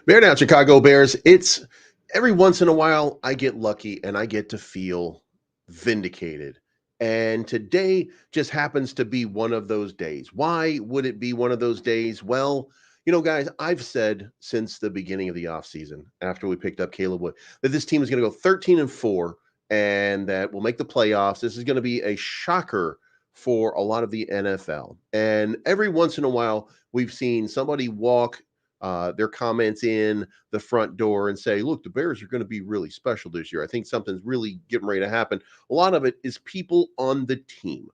Bear down, Chicago Bears. It's every once in a while I get lucky and I get to feel vindicated. And today just happens to be one of those days. Why would it be one of those days? Well, guys, I've said since the beginning of the offseason, after we picked up Caleb Wood, that this team is going to go 13-4 and that we'll make the playoffs. This is going to be a shocker for a lot of the NFL. And every once in a while, we've seen somebody walk their comments in the front door and say, look, the Bears are going to be really special this year. I think something's really getting ready to happen. A lot of it is people on the team.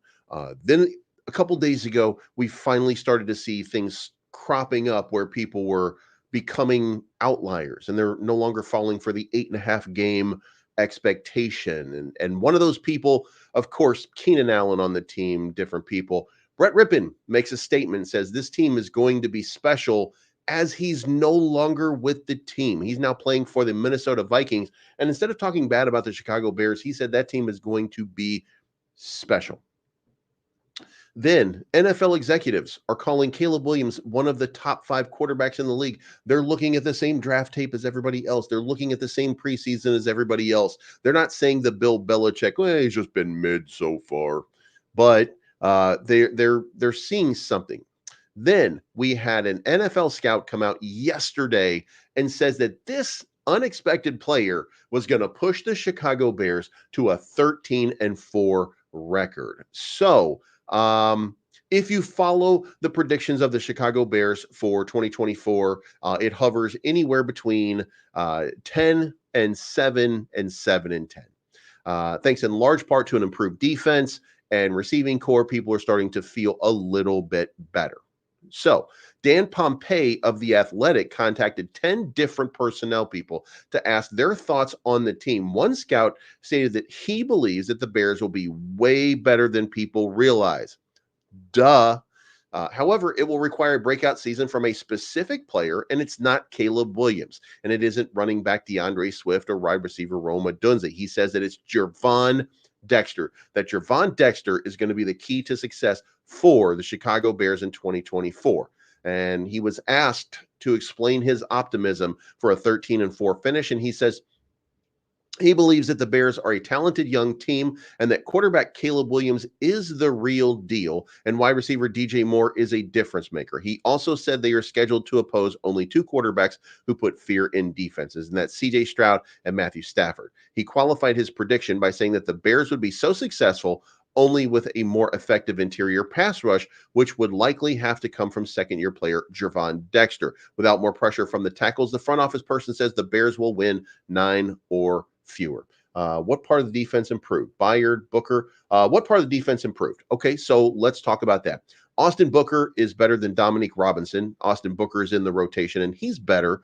Then a couple days ago, we finally started to see things cropping up where people were becoming outliers and they're no longer falling for the 8.5 game expectation. And one of those people, of course, Keenan Allen on the team, different people. Brett Rippon makes a statement and says this team is going to be special as he's no longer with the team. He's now playing for the Minnesota Vikings. And instead of talking bad about the Chicago Bears, he said that team is going to be special. Then NFL executives are calling Caleb Williams one of the top 5 quarterbacks in the league. They're looking at the same draft tape as everybody else. They're looking at the same preseason as everybody else. They're not saying the Bill Belichick, well, he's just been mid so far. But they're seeing something. Then we had an NFL scout come out yesterday and says that this unexpected player was going to push the Chicago Bears to a 13-4 record. So, if you follow the predictions of the Chicago Bears for 2024, it hovers anywhere between 10-7 and 7-10. Thanks in large part to an improved defense and receiving core, people are starting to feel a little bit better. So, Dan Pompei of The Athletic contacted 10 different personnel people to ask their thoughts on the team. One scout stated that he believes that the Bears will be way better than people realize. Duh. However, it will require a breakout season from a specific player, and it's not Caleb Williams, and it isn't running back DeAndre Swift or wide receiver Rome Odunze. He says that it's Gervon Dexter, that Gervon Dexter is going to be the key to success for the Chicago Bears in 2024. And he was asked to explain his optimism for a 13-4 finish, and he says he believes that the Bears are a talented young team and that quarterback Caleb Williams is the real deal and wide receiver DJ Moore is a difference maker. He also said they are scheduled to oppose only 2 quarterbacks who put fear in defenses, and that's CJ Stroud and Matthew Stafford. He qualified his prediction by saying that the Bears would be so successful only with a more effective interior pass rush, which would likely have to come from second-year player Gervon Dexter. Without more pressure from the tackles, the front office person says the Bears will win 9 or fewer. What part of the defense improved? Byard, Booker. What part of the defense improved? Okay, so let's talk about that. Austin Booker is better than Dominique Robinson. Austin Booker is in the rotation, and he's better.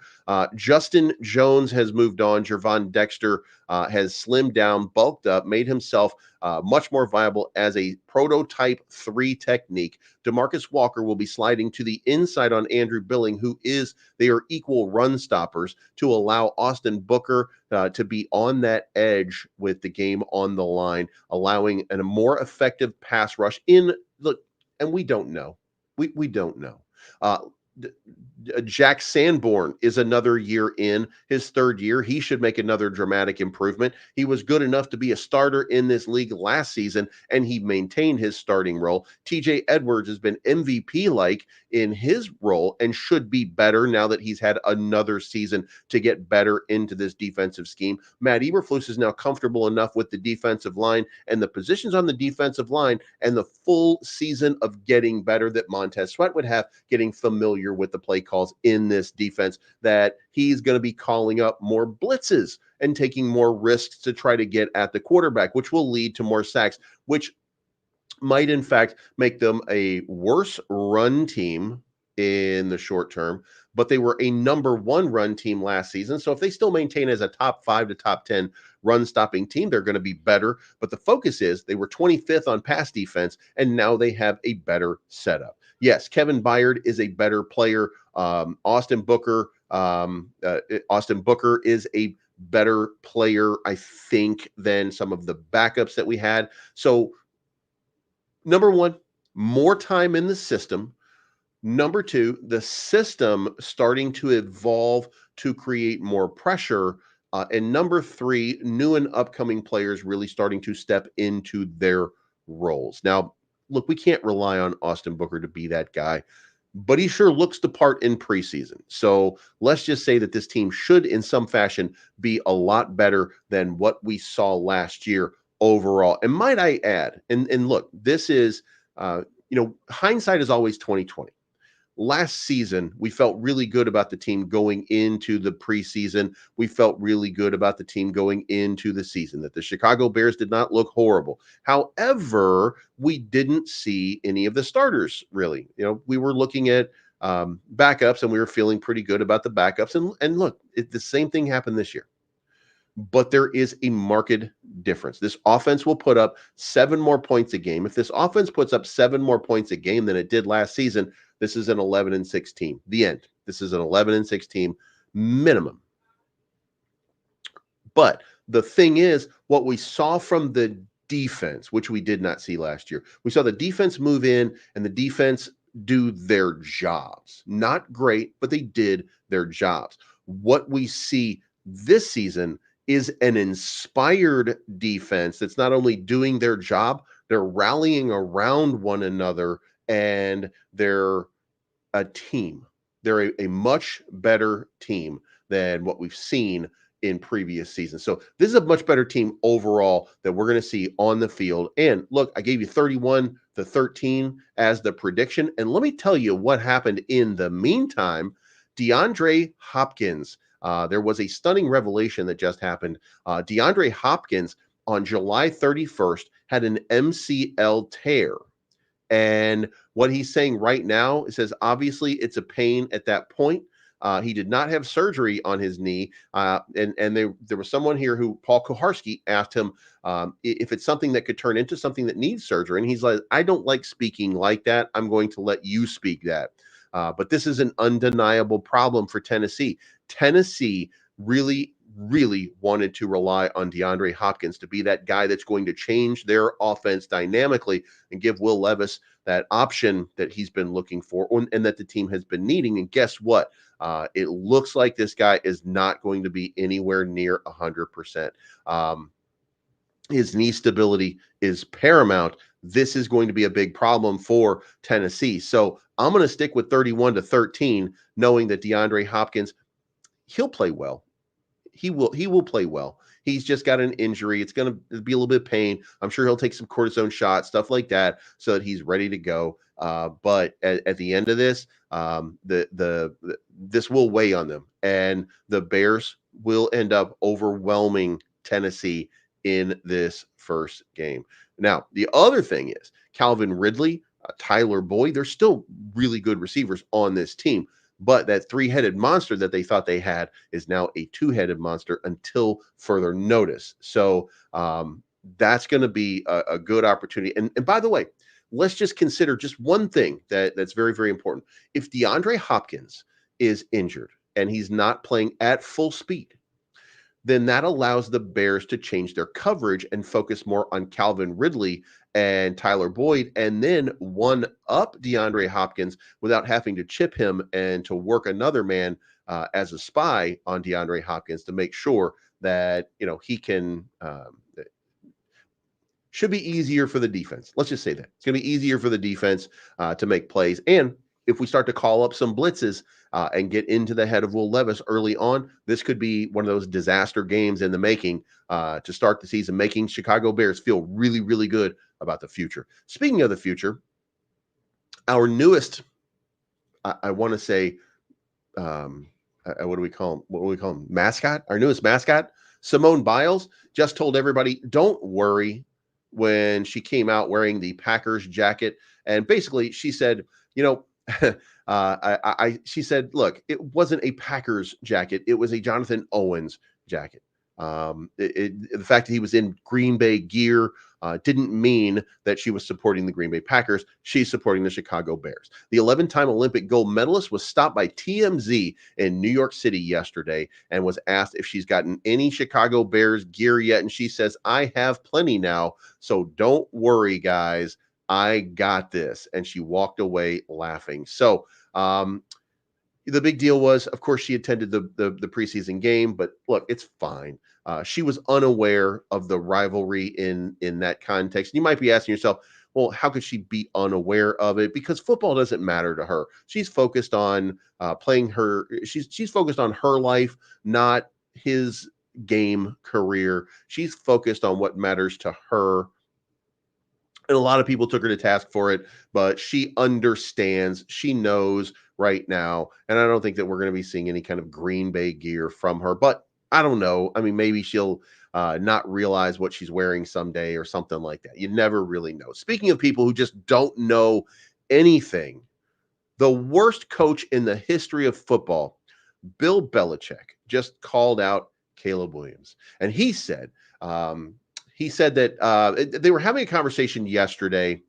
Justin Jones has moved on. Gervon Dexter has slimmed down, bulked up, made himself much more viable as a prototype 3 technique. DeMarcus Walker will be sliding to the inside on Andrew Billing, they are equal run stoppers to allow Austin Booker to be on that edge with the game on the line, allowing a more effective pass rush and we don't know. We don't know. Jack Sanborn is another year in his 3rd year. He should make another dramatic improvement. He was good enough to be a starter in this league last season, and he maintained his starting role. TJ Edwards has been MVP-like in his role and should be better now that he's had another season to get better into this defensive scheme. Matt Eberflus is now comfortable enough with the defensive line and the positions on the defensive line and the full season of getting better that Montez Sweat would have, getting familiar with the play calls in this defense, that he's going to be calling up more blitzes and taking more risks to try to get at the quarterback, which will lead to more sacks, which might in fact make them a worse run team in the short term, but they were a number 1 run team last season. So if they still maintain as a top 5 to top 10 run stopping team, they're going to be better. But the focus is they were 25th on pass defense, and now they have a better setup. Yes, Kevin Byard is a better player. Austin Booker is a better player, I think, than some of the backups that we had. So number 1, more time in the system, Number two, the system starting to evolve to create more pressure. And number three, new and upcoming players really starting to step into their roles. Now, look, we can't rely on Austin Booker to be that guy, but he sure looks the part in preseason. So let's just say that this team should, in some fashion, be a lot better than what we saw last year overall. And might I add, and look, this is, hindsight is always 2020. Last season, we felt really good about the team going into the preseason. We felt really good about the team going into the season, that the Chicago Bears did not look horrible. However, we didn't see any of the starters really. We were looking at backups and we were feeling pretty good about the backups. And look, the same thing happened this year. But there is a marked difference. This offense will put up 7 more points a game. If this offense puts up 7 more points a game than it did last season, this is an 11-6 team. The end. This is an 11-6 team minimum. But the thing is, what we saw from the defense, which we did not see last year, we saw the defense move in and the defense do their jobs. Not great, but they did their jobs. What we see this season is an inspired defense that's not only doing their job, they're rallying around one another, and they're a team. They're a much better team than what we've seen in previous seasons. So this is a much better team overall that we're going to see on the field. And look, I gave you 31-13 as the prediction. And let me tell you what happened in the meantime. DeAndre Hopkins, there was a stunning revelation that just happened. DeAndre Hopkins on July 31st had an MCL tear. And what he's saying right now, it says, obviously it's a pain at that point. He did not have surgery on his knee. And there was someone here who, Paul Kuharsky, asked him if it's something that could turn into something that needs surgery. And he's like, I don't like speaking like that. I'm going to let you speak that. But this is an undeniable problem for Tennessee. Tennessee really wanted to rely on DeAndre Hopkins to be that guy that's going to change their offense dynamically and give Will Levis that option that he's been looking for and that the team has been needing. And guess what? It looks like this guy is not going to be anywhere near 100%. His knee stability is paramount. This is going to be a big problem for Tennessee. So I'm going to stick with 31-13, knowing that DeAndre Hopkins, he'll play well. He will play well. He's just got an injury. It's going to be a little bit of pain. I'm sure he'll take some cortisone shots, stuff like that, so that he's ready to go. But at the end of this, this will weigh on them, and the Bears will end up overwhelming Tennessee in this first game. Now, the other thing is Calvin Ridley, Tyler Boyd, they're still really good receivers on this team. But that 3-headed monster that they thought they had is now a 2-headed monster until further notice. So that's going to be a good opportunity. And by the way, let's just consider just one thing that's very, very important. If DeAndre Hopkins is injured and he's not playing at full speed, then that allows the Bears to change their coverage and focus more on Calvin Ridley and Tyler Boyd, and then one up DeAndre Hopkins without having to chip him and to work another man as a spy on DeAndre Hopkins to make sure that he can. Should be easier for the defense. Let's just say that it's going to be easier for the defense to make plays. And if we start to call up some blitzes and get into the head of Will Levis early on, this could be one of those disaster games in the making to start the season, making Chicago Bears feel really, really good about the future. Speaking of the future, our newest, I want to say, what do we call him? What do we call him? Mascot? Our newest mascot, Simone Biles, just told everybody, don't worry, when she came out wearing the Packers jacket. And basically she said, she said, look, it wasn't a Packers jacket. It was a Jonathan Owens jacket. The fact that he was in Green Bay gear didn't mean that she was supporting the Green Bay Packers. She's supporting the Chicago Bears. The 11-time Olympic gold medalist was stopped by TMZ in New York City yesterday and was asked if she's gotten any Chicago Bears gear yet. And she says, I have plenty now. So don't worry, guys. I got this. And she walked away laughing. So, the big deal was, of course, she attended the preseason game, but look, it's fine. She was unaware of the rivalry in that context. You might be asking yourself, well, how could she be unaware of it? Because football doesn't matter to her. She's focused on playing her. She's focused on her life, not his game career. She's focused on what matters to her, and a lot of people took her to task for it, but she understands, she knows right now, and I don't think that we're going to be seeing any kind of Green Bay gear from her, but I don't know. I mean, maybe she'll not realize what she's wearing someday or something like that. You never really know. Speaking of people who just don't know anything, the worst coach in the history of football, Bill Belichick, just called out Caleb Williams, and um, he said that they were having a conversation yesterday,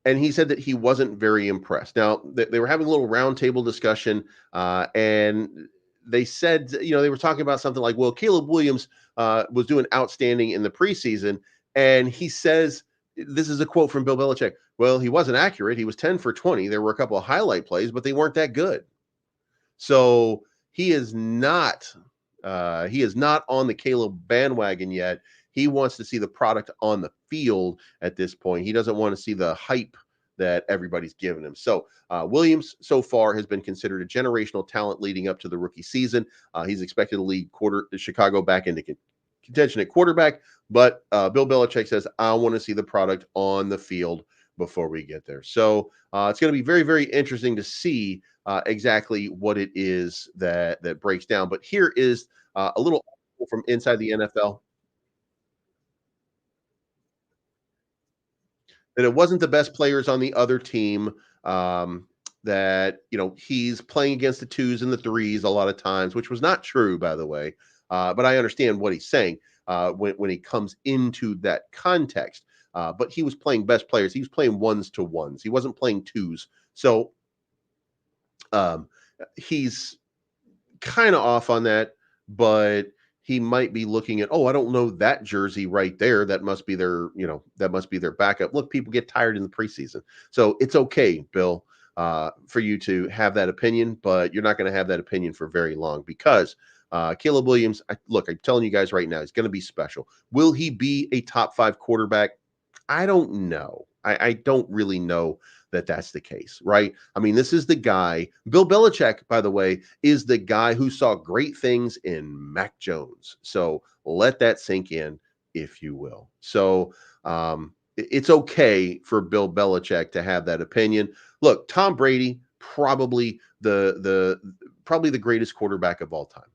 and he said that he wasn't very impressed. Now they were having a little roundtable discussion, and they said, they were talking about something like, well, Caleb Williams was doing outstanding in the preseason, and he says, this is a quote from Bill Belichick. Well, he wasn't accurate. He was 10 for 20. There were a couple of highlight plays, but they weren't that good. So he is not on the Caleb bandwagon yet. He wants to see the product on the field at this point. He doesn't want to see the hype that everybody's giving him. So Williams so far has been considered a generational talent leading up to the rookie season. He's expected to lead Chicago back into contention at quarterback, but Bill Belichick says, I want to see the product on the field before we get there. So it's going to be very, very interesting to see exactly what it is that breaks down. But here is a little from inside the NFL, that it wasn't the best players on the other team. That he's playing against the twos and the threes a lot of times, which was not true, by the way. But I understand what he's saying when he comes into that context. But he was playing best players. He was playing ones to ones. He wasn't playing twos. So um, he's kind of off on that, but he might be looking at, oh, I don't know that jersey right there. That must be their backup. Look, people get tired in the preseason. So it's okay, Bill, for you to have that opinion, but you're not going to have that opinion for very long because Caleb Williams, I'm telling you guys right now, he's going to be special. Will he be a top 5 quarterback? I don't know. I don't really know that that's the case, right? I mean, this is the guy, Bill Belichick, by the way, is the guy who saw great things in Mac Jones. So let that sink in, if you will. So it's okay for Bill Belichick to have that opinion. Look, Tom Brady, probably probably the greatest quarterback of all time.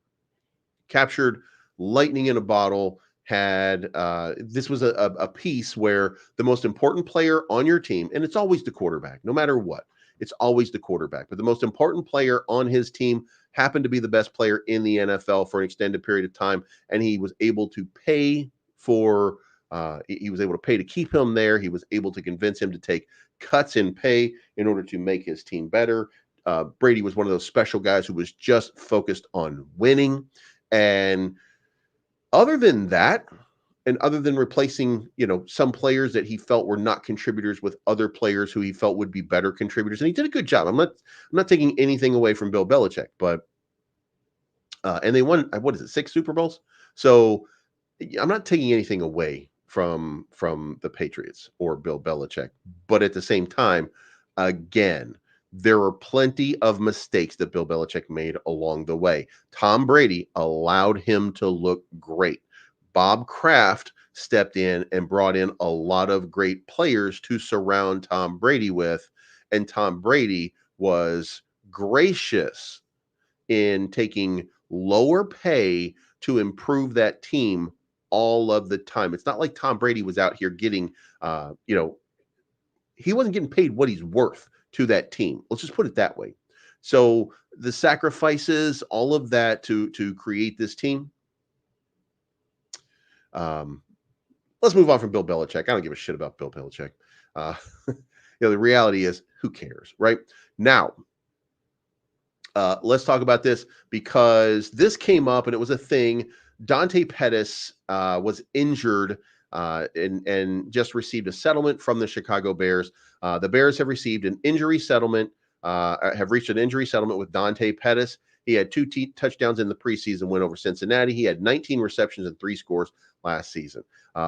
Captured lightning in a bottle. Had this was a piece where the most important player on your team, and it's always the quarterback, no matter what, it's always the quarterback, but the most important player on his team happened to be the best player in the NFL for an extended period of time, and he was able to pay for he was able to pay to keep him there. He was able to convince him to take cuts in pay in order to make his team better. Brady was one of those special guys who was just focused on winning. And other than that, and other than replacing, some players that he felt were not contributors with other players who he felt would be better contributors, and he did a good job. I'm not taking anything away from Bill Belichick, but and they won, what is it, 6 Super Bowls? So I'm not taking anything away from the Patriots or Bill Belichick, but at the same time, again, there are plenty of mistakes that Bill Belichick made along the way. Tom Brady allowed him to look great. Bob Kraft stepped in and brought in a lot of great players to surround Tom Brady with, and Tom Brady was gracious in taking lower pay to improve that team all of the time. It's not like Tom Brady was out here getting, he wasn't getting paid what he's worth to that team. Let's just put it that way. So the sacrifices, all of that to create this team. Let's move on from Bill Belichick. I don't give a shit about Bill Belichick. The reality is, who cares, right? Now, let's talk about this because this came up and it was a thing. Dante Pettis was injured and just received a settlement from the Chicago Bears. The Bears have received an injury settlement, have reached an injury settlement with Dante Pettis. He had two touchdowns in the preseason win over Cincinnati. He had 19 receptions and 3 scores last season.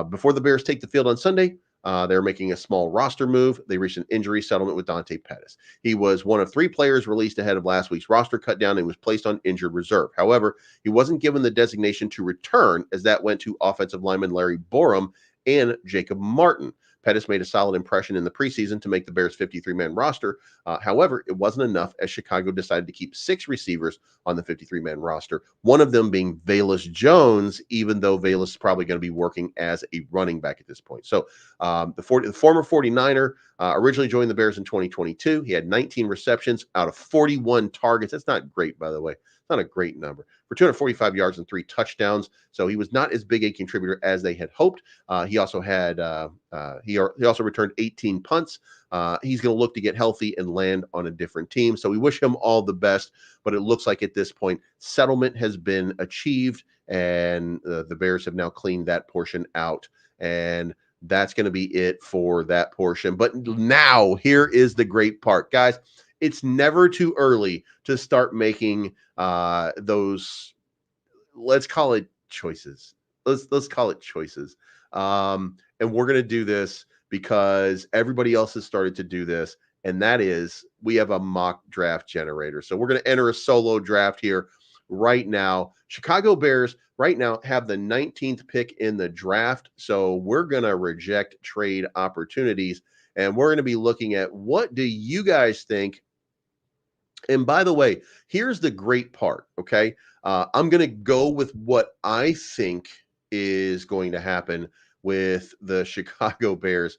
Before the Bears take the field on Sunday, they're making a small roster move. They reached an injury settlement with Dante Pettis. He was one of 3 players released ahead of last week's roster cut down and was placed on injured reserve. However, he wasn't given the designation to return, as that went to offensive lineman Larry Borum and Jacob Martin. Pettis made a solid impression in the preseason to make the Bears' 53-man roster. However, it wasn't enough, as Chicago decided to keep 6 receivers on the 53-man roster, one of them being Velus Jones, even though Velus is probably going to be working as a running back at this point. So the former 49er originally joined the Bears in 2022. He had 19 receptions out of 41 targets. That's not great, by the way. It's not a great number. For 245 yards and 3 touchdowns. So he was not as big a contributor as they had hoped. He also had he also returned 18 punts. He's going to look to get healthy and land on a different team. So we wish him all the best. But it looks like at this point, settlement has been achieved, and the Bears have now cleaned that portion out. And that's going to be it for that portion. But now here is the great part, guys. It's never too early to start making those, let's call it choices. Let's call it choices. And we're going to do this because everybody else has started to do this, and that is we have a mock draft generator. So we're going to enter a solo draft here right now. Chicago Bears right now have the 19th pick in the draft. So we're going to reject trade opportunities, and we're going to be looking at what do you guys think. And by the way, here's the great part, okay? I'm going to go with what I think is going to happen with the Chicago Bears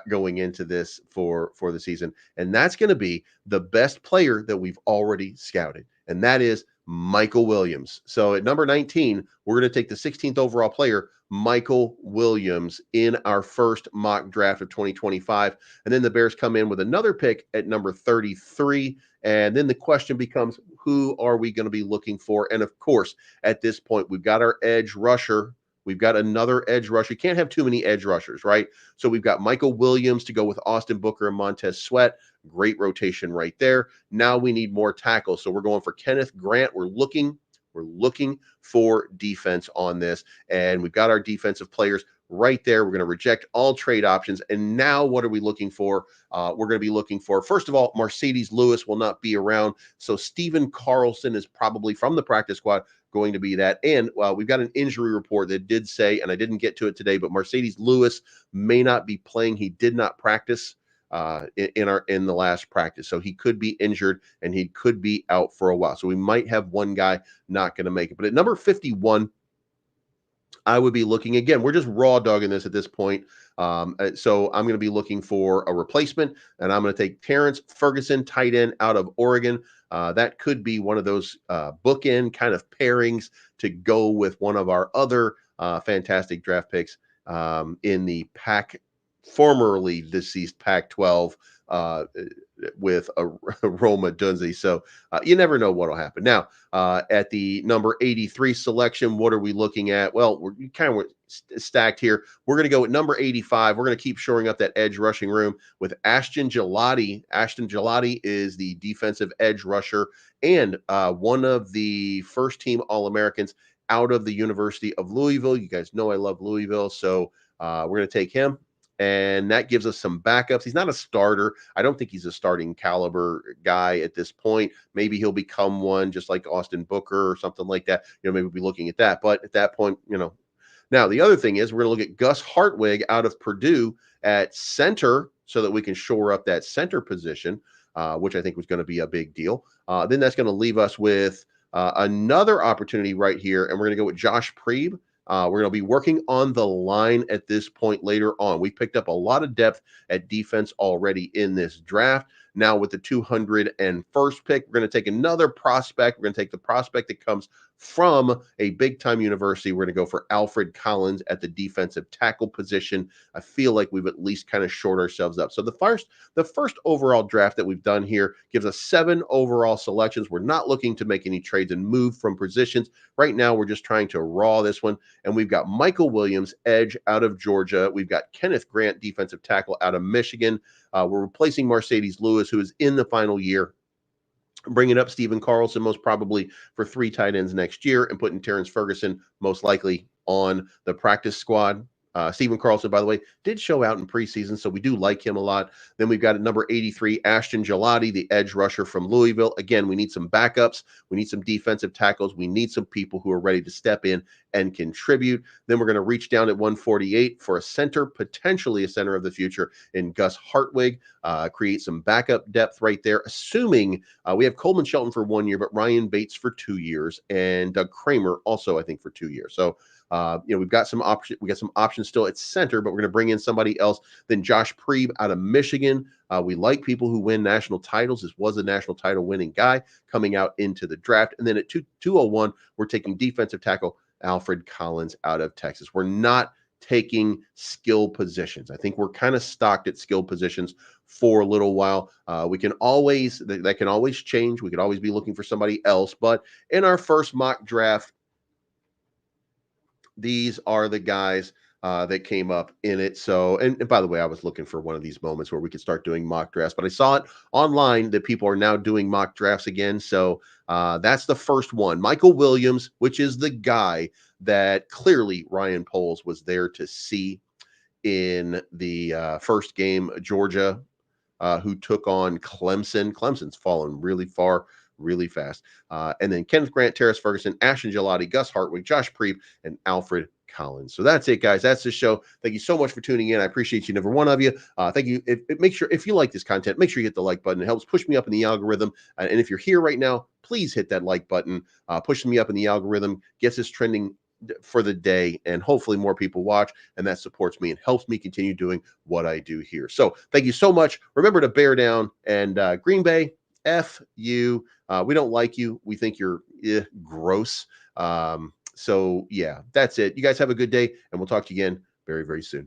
going into this for the season. And that's going to be the best player that we've already scouted, and that is Michael Williams. So at number 19, we're going to take the 16th overall player, Michael Williams, in our first mock draft of 2025. And then the Bears come in with another pick at number 33. And then the question becomes, who are we going to be looking for? And of course, at this point, we've got our edge rusher. We've got another edge rusher. You can't have too many edge rushers, right? So we've got Michael Williams to go with Austin Booker and Montez Sweat. Great rotation right there. Now we need more tackles. So we're going for Kenneth Grant. We're looking for defense on this. And we've got our defensive players right there. We're going to reject all trade options. And now what are we looking for? We're going to be looking for, first of all, Mercedes Lewis will not be around. So Steven Carlson is probably from the practice squad going to be that. And we've got an injury report that did say, and I didn't get to it today, but Mercedes Lewis may not be playing. He did not practice in the last practice. So he could be injured and he could be out for a while. So we might have one guy not going to make it. But at number 51, I would be looking again. We're just raw dogging this at this point. So I'm going to be looking for a replacement, and I'm going to take Terrence Ferguson, tight end out of Oregon. That could be one of those bookend kind of pairings to go with one of our other fantastic draft picks in the formerly deceased Pac-12 with a Roma Dunze. So you never know what will happen. Now, at the number 83 selection, what are we looking at? Well, we're kind of stacked here. We're going to go at number 85. We're going to keep shoring up that edge rushing room with Ashton Gillotte. Ashton Gillotte is the defensive edge rusher and one of the first-team All-Americans out of the University of Louisville. You guys know I love Louisville, so we're going to take him. And that gives us some backups. He's not a starter. I don't think he's a starting caliber guy at this point. Maybe he'll become one, just like Austin Booker or something like that. Maybe we'll be looking at that. But at that point, Now, the other thing is we're going to look at Gus Hartwig out of Purdue at center so that we can shore up that center position, which I think was going to be a big deal. Then that's going to leave us with another opportunity right here, and we're going to go with Josh Preeb. We're going to be working on the line at this point later on. We picked up a lot of depth at defense already in this draft. Now with the 201st pick, we're going to take another prospect. We're going to take the prospect that comes from a big-time university. We're going to go for Alfred Collins at the defensive tackle position. I feel like we've at least kind of shored ourselves up. So the first overall draft that we've done here gives us 7 overall selections. We're not looking to make any trades and move from positions. Right now, we're just trying to raw this one. And we've got Michael Williams, edge out of Georgia. We've got Kenneth Grant, defensive tackle out of Michigan. We're replacing Mercedes Lewis, who is in the final year, bringing up Stephen Carlson, most probably for 3 tight ends next year, and putting Terrence Ferguson most likely on the practice squad. Stephen Carlson, by the way, did show out in preseason, so we do like him a lot. Then we've got at number 83, Ashton Gelati, the edge rusher from Louisville. Again, we need some backups. We need some defensive tackles. We need some people who are ready to step in and contribute. Then we're going to reach down at 148 for a center, potentially a center of the future in Gus Hartwig. Create some backup depth right there, assuming we have Coleman Shelton for 1 year, but Ryan Bates for 2 years, and Doug Kramer also, I think, for 2 years. So we've got some options. We got some options still at center, but we're going to bring in somebody else. Then Josh Preeb out of Michigan. We like people who win national titles. This was a national title winning guy coming out into the draft. And then at 201, we're taking defensive tackle Alfred Collins out of Texas. We're not taking skill positions. I think we're kind of stocked at skill positions for a little while. We can always, that can always change. We could always be looking for somebody else. But in our first mock draft, these are the guys that came up in it. So, and by the way, I was looking for one of these moments where we could start doing mock drafts, but I saw it online that people are now doing mock drafts again. So that's the first one. Michael Williams, which is the guy that clearly Ryan Poles was there to see in the first game, Georgia, who took on Clemson. Clemson's fallen really far, really fast. And then Kenneth Grant, Terrace Ferguson, Ashton Gelati, Gus Hartwig, Josh Preeb, and Alfred Collins. So that's it, guys. That's the show. Thank you so much for tuning in. I appreciate each and every one of you. Thank you. Make sure, if you like this content, make sure you hit the like button. It helps push me up in the algorithm. And if you're here right now, please hit that like button. Pushing me up in the algorithm gets us trending for the day, and hopefully more people watch, and that supports me and helps me continue doing what I do here. So thank you so much. Remember to bear down, and Green Bay, F you. We don't like you. We think you're gross. So yeah, that's it. You guys have a good day, and we'll talk to you again very, very soon.